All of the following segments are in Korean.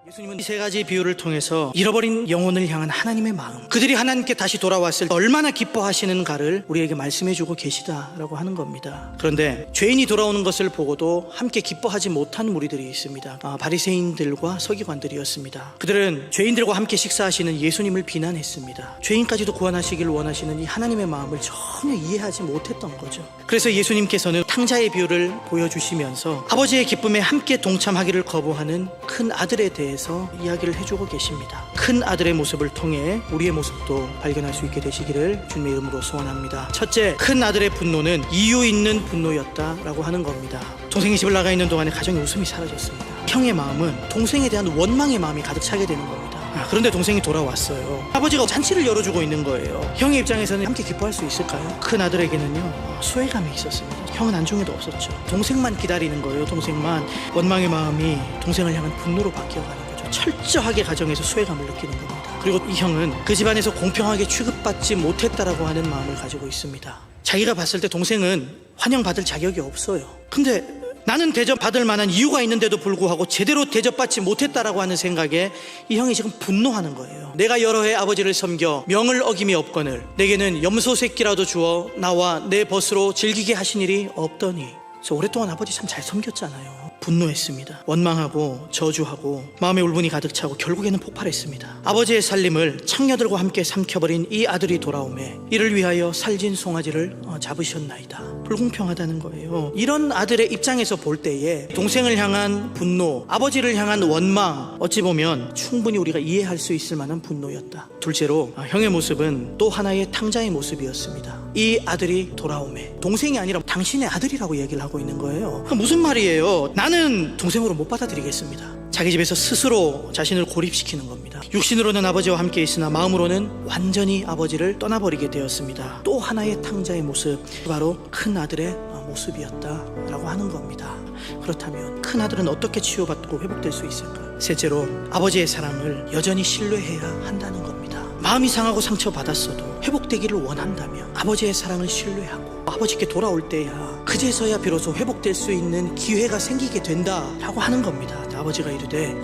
예수님은 이 세 가지 비유를 통해서 잃어버린 영혼을 향한 하나님의 마음, 그들이 하나님께 다시 돌아왔을 때 얼마나 기뻐하시는가를 우리에게 말씀해주고 계시다라고 하는 겁니다. 그런데 죄인이 돌아오는 것을 보고도 함께 기뻐하지 못한 무리들이 있습니다. 바리새인들과 서기관들이었습니다. 그들은 죄인들과 함께 식사하시는 예수님을 비난했습니다. 죄인까지도 구원하시길 원하시는 이 하나님의 마음을 전혀 이해하지 못했던 거죠. 그래서 예수님께서는 탕자의 비유를 보여주시면서 아버지의 기쁨에 함께 동참하기를 거부하는 큰 아들에 대해서 이야기를 해주고 계십니다. 큰 아들의 모습을 통해 우리의 모습도 발견할 수 있게 되시기를 주님의 이름으로 소원합니다. 첫째, 큰 아들의 분노는 이유 있는 분노였다라고 하는 겁니다. 동생이 집을 나가 있는 동안에 가정의 웃음이 사라졌습니다. 형의 마음은 동생에 대한 원망의 마음이 가득 차게 되는 겁니다. 그런데 동생이 돌아왔어요. 아버지가 잔치를 열어주고 있는 거예요. 형의 입장에서는 함께 기뻐할 수 있을까요? 큰 아들에게는요, 소외감이 있었습니다. 형은 안중에도 없었죠. 동생만 기다리는 거예요. 동생만. 원망의 마음이 동생을 향한 분노로 바뀌어가는 거죠. 철저하게 가정에서 소외감을 느끼는 겁니다. 그리고 이 형은 그 집안에서 공평하게 취급받지 못했다라고 하는 마음을 가지고 있습니다. 자기가 봤을 때 동생은 환영받을 자격이 없어요. 근데 나는 대접받을 만한 이유가 있는데도 불구하고 제대로 대접받지 못했다라고 하는 생각에 이 형이 지금 분노하는 거예요. 내가 여러 해 아버지를 섬겨 명을 어김이 없거늘 내게는 염소 새끼라도 주어 나와 내 벗으로 즐기게 하신 일이 없더니. 그래서 오랫동안 아버지 참 잘 섬겼잖아요. 분노했습니다. 원망하고 저주하고 마음의 울분이 가득 차고 결국에는 폭발했습니다. 아버지의 살림을 창녀들과 함께 삼켜버린 이 아들이 돌아오매 이를 위하여 살진 송아지를 잡으셨나이다. 불공평하다는 거예요. 이런 아들의 입장에서 볼 때에 동생을 향한 분노, 아버지를 향한 원망, 어찌 보면 충분히 우리가 이해할 수 있을 만한 분노였다. 둘째로 형의 모습은 또 하나의 탕자의 모습이었습니다. 이 아들이 돌아오매, 동생이 아니라 당신의 아들이라고 얘기를 하고 있는 거예요. 무슨 말이에요? 나는 동생으로 못 받아들이겠습니다. 자기 집에서 스스로 자신을 고립시키는 겁니다. 육신으로는 아버지와 함께 있으나 마음으로는 완전히 아버지를 떠나버리게 되었습니다. 또 하나의 탕자의 모습, 바로 큰 아들의 모습이었다라고 하는 겁니다. 그렇다면 큰 아들은 어떻게 치유받고 회복될 수 있을까요? 셋째로, 아버지의 사랑을 여전히 신뢰해야 한다는 겁니다. 마음이 상하고 상처받았어도 회복되기를 원한다면 아버지의 사랑을 신뢰하고 아버지께 돌아올 때야 그제서야 비로소 회복될 수 있는 기회가 생기게 된다라고 하는 겁니다. 아버지가 이르되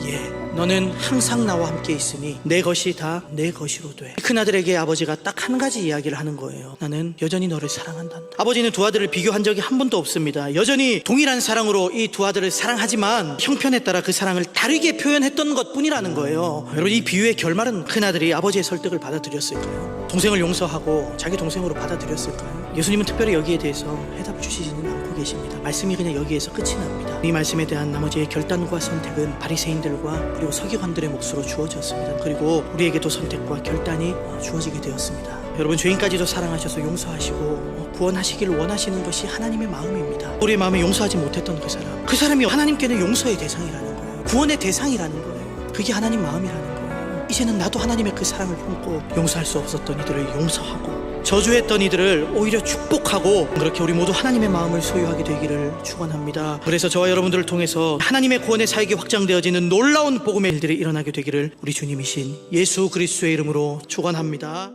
너는 항상 나와 함께 있으니 내 것이 다 내 것이로 돼. 큰아들에게 아버지가 딱 한 가지 이야기를 하는 거예요. 나는 여전히 너를 사랑한다. 아버지는 두 아들을 비교한 적이 한 번도 없습니다. 여전히 동일한 사랑으로 이 두 아들을 사랑하지만 형편에 따라 그 사랑을 다르게 표현했던 것뿐이라는 거예요. 여러분, 이 비유의 결말은 큰아들이 아버지의 설득을 받아들였을까요? 동생을 용서하고 자기 동생으로 받아들였을까요? 예수님은 특별히 여기에 대해서 해답 주시지는 않고 계십니다. 말씀이 그냥 여기에서 끝이 납니다. 이 말씀에 대한 나머지의 결단과 선택은 바리새인들과 그리고 서기관들의 몫으로 주어졌습니다. 그리고 우리에게도 선택과 결단이 주어지게 되었습니다. 여러분, 죄인까지도 사랑하셔서 용서하시고 구원하시기를 원하시는 것이 하나님의 마음입니다. 우리의 마음에 용서하지 못했던 그 사람이 하나님께는 용서의 대상이라는 거예요. 구원의 대상이라는 거예요. 그게 하나님 마음이라는 거예요. 이제는 나도 하나님의 그 사랑을 품고 용서할 수 없었던 이들을 용서하고 저주했던 이들을 오히려 축복하고, 그렇게 우리 모두 하나님의 마음을 소유하게 되기를 축원합니다. 그래서 저와 여러분들을 통해서 하나님의 구원의 사역이 확장되어지는 놀라운 복음의 일들이 일어나게 되기를 우리 주님이신 예수 그리스도의 이름으로 축원합니다.